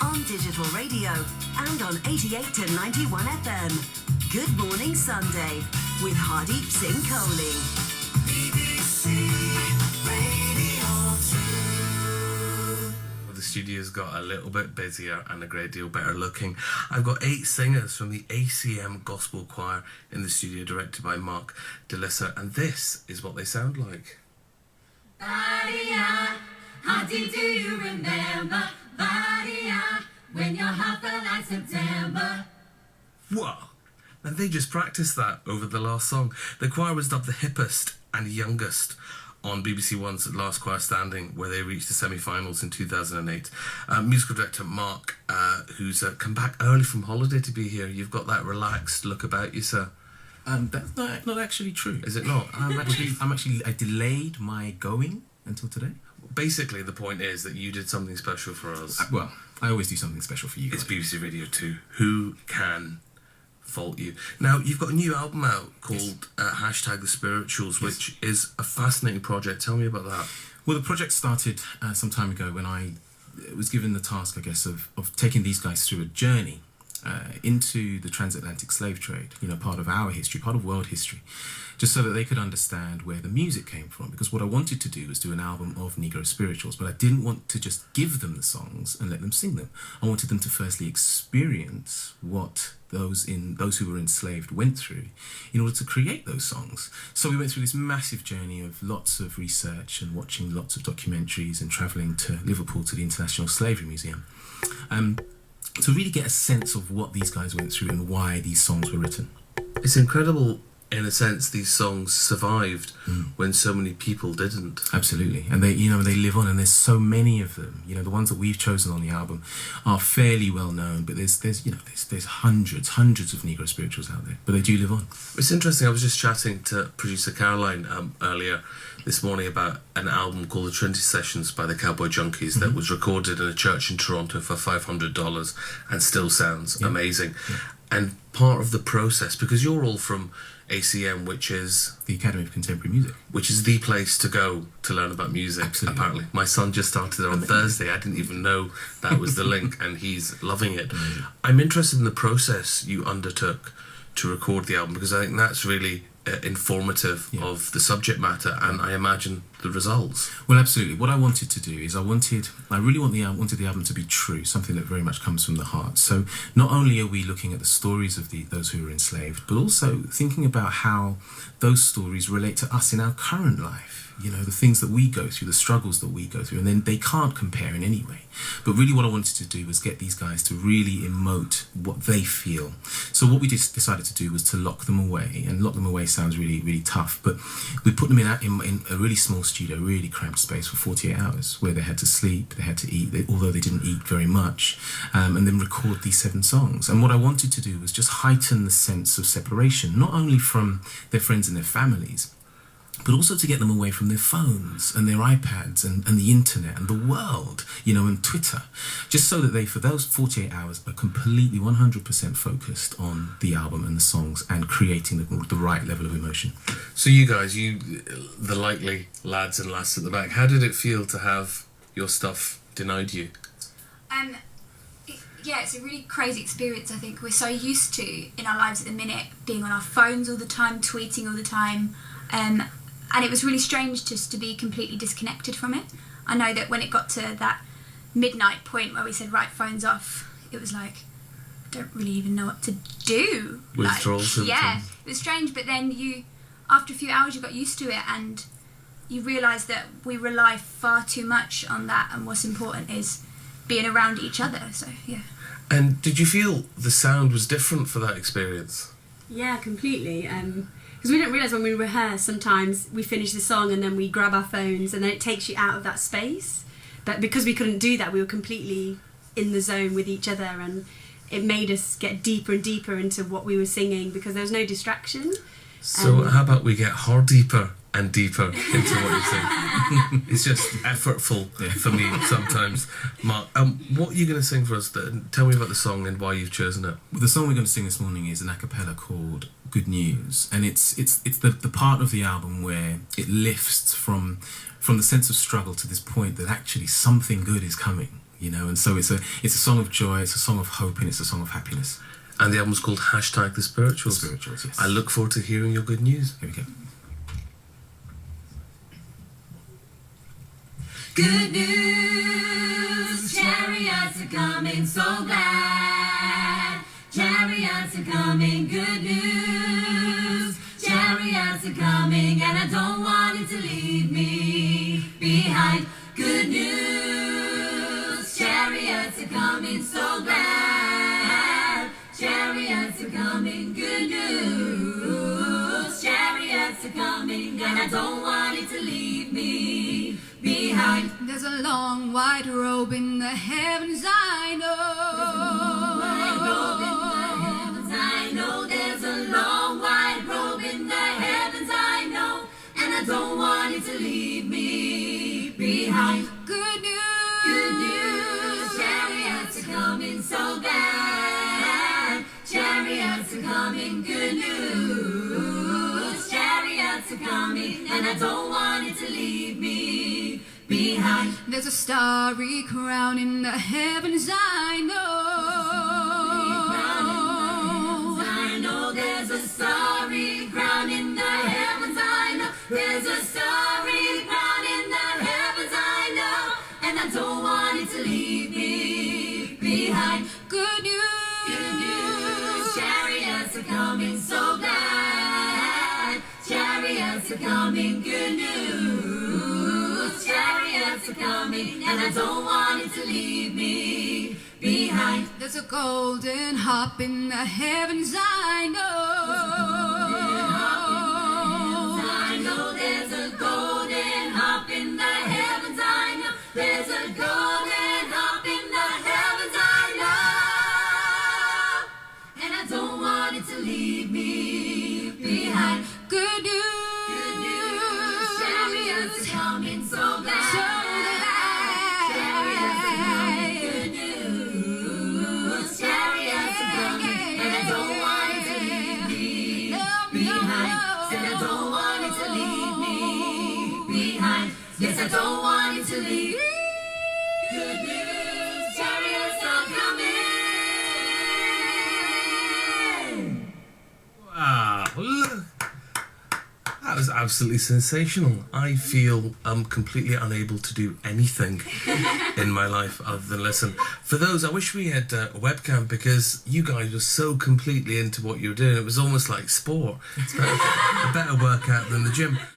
on digital radio and on 88 to 91 FM. Good Morning Sunday with Hardeep Singh Kohli. BBC Radio 2. The studio's got a little bit busier and a great deal better looking. I've got 8 singers from the ACM Gospel Choir in the studio, directed by Mark DeLissa, and this is what they sound like. Badia, how do you remember? Badia, when your heart felt like September. Whoa! Now they just practiced that over the last song. The choir was dubbed the hippest and youngest on BBC One's Last Choir Standing, where they reached the semi-finals in 2008. Musical director Mark, who's come back early from holiday to be here. You've got that relaxed look about you, sir. That's not actually true. Is it not? I delayed my going until today. Basically, the point is that you did something special for us. Well, I always do something special for you guys. It's BBC Radio 2. Who can fault you? Now, you've got a new album out called Hashtag The Spirituals, which is a fascinating project. Tell me about that. Well, the project started some time ago when I was given the task, I guess, of taking these guys through a journey into the transatlantic slave trade, part of our history, part of world history, just so that they could understand where the music came from. Because what I wanted to do was do an album of Negro spirituals, but I didn't want to just give them the songs and let them sing them. I wanted them to firstly experience what those who were enslaved went through in order to create those songs. So we went through this massive journey of lots of research and watching lots of documentaries and travelling to Liverpool to the International Slavery Museum. To really get a sense of what these guys went through and why these songs were written. It's incredible, in a sense, these songs survived when so many people didn't. Absolutely, and they live on, and there's so many of them. The ones that we've chosen on the album are fairly well known, but there's hundreds of Negro spirituals out there, but they do live on. It's interesting. I was just chatting to producer Caroline earlier this morning about an album called The Trinity Sessions by the Cowboy Junkies that was recorded in a church in Toronto for $500 and still sounds amazing. Yeah. And part of the process, because you're all from ACM, which is the Academy of Contemporary Music, which is the place to go to learn about music. Absolutely. Apparently, my son just started there on Thursday. I didn't even know that was the link, and he's loving it. Amazing. I'm interested in the process you undertook to record the album, because I think that's really informative of the subject matter, and I imagine the results. Well, absolutely. What I wanted to do is I wanted the album to be true, something that very much comes from the heart. So not only are we looking at the stories of those who were enslaved, but also thinking about how those stories relate to us in our current life. The things that we go through, the struggles that we go through, and then they can't compare in any way. But really what I wanted to do was get these guys to really emote what they feel. So what we decided to do was to lock them away, and lock them away sounds really, really tough, but we put them in a really small studio, really cramped space for 48 hours, where they had to sleep, they had to eat, although they didn't eat very much, and then record these 7 songs. And what I wanted to do was just heighten the sense of separation, not only from their friends and their families, but also to get them away from their phones and their iPads and the internet and the world, and Twitter, just so that they, for those 48 hours, are completely 100% focused on the album and the songs and creating the right level of emotion. So you guys, the likely lads and lasses at the back, how did it feel to have your stuff denied you? It's a really crazy experience. I think we're so used to, in our lives at the minute, being on our phones all the time, tweeting all the time, and it was really strange just to be completely disconnected from it. I know that when it got to that midnight point where we said, right, phones off, it was like, I don't really even know what to do. Withdrawal symptoms. Yeah, it was strange, but then after a few hours you got used to it, and you realise that we rely far too much on that, and what's important is being around each other, so yeah. And did you feel the sound was different for that experience? Yeah, completely. Because we don't realise when we rehearse, sometimes we finish the song and then we grab our phones and then it takes you out of that space. But because we couldn't do that, we were completely in the zone with each other, and it made us get deeper and deeper into what we were singing because there was no distraction. So how about we get deeper and deeper into what you're saying? It's just effortful for me sometimes. Mark, what are you going to sing for us? Tell me about the song and why you've chosen it. Well, the song we're going to sing this morning is an a cappella called Good News, and it's the part of the album where it lifts from the sense of struggle to this point that actually something good is coming. you know. And so it's a song of joy, it's a song of hope, and it's a song of happiness. And the album's called #The Spirituals. The Spirituals, yes. I look forward to hearing your good news. Here we go. Good news, chariots are coming, so glad. Chariots are coming, good news. Chariots are coming, and I don't want it to leave me behind. Good news, chariots are coming, so glad. Chariots are coming, good news. Chariots are coming, and I don't want it to leave me behind. There's a long white robe in the heavens, I know. I know there's a long white robe in the heavens, I know, and I don't want it to leave me behind. Good news. Good news, chariots are coming, so glad. Chariots are coming, good news. Chariots are coming, and I don't want it to leave me behind. There's a starry crown in the heavens, I know. I know there's a starry crown in the heavens, I know. There's a starry crown in the heavens, I know, and I don't want it to leave me behind. Good news. Good news, chariots are coming, so glad. Chariots are coming, good news. Chariots are coming, and I don't want it to leave me behind. There's a golden harp in the heavens, I know. I know there's a golden harp in the heavens, I know. There's a golden harp in the heavens, I know, and I don't want it to leave me behind. Good news. Good news, chariots are coming, so glad. So glad. Chariots are coming, good news. Chariots are coming, and I don't want it to leave me behind. Said I don't want it to leave me behind. Yes, I don't want it to leave. Good news, chariots are coming. Wow, look. That was absolutely sensational. I feel completely unable to do anything in my life other than listen. For those, I wish we had a webcam because you guys were so completely into what you were doing. It was almost like sport. It's a better workout than the gym.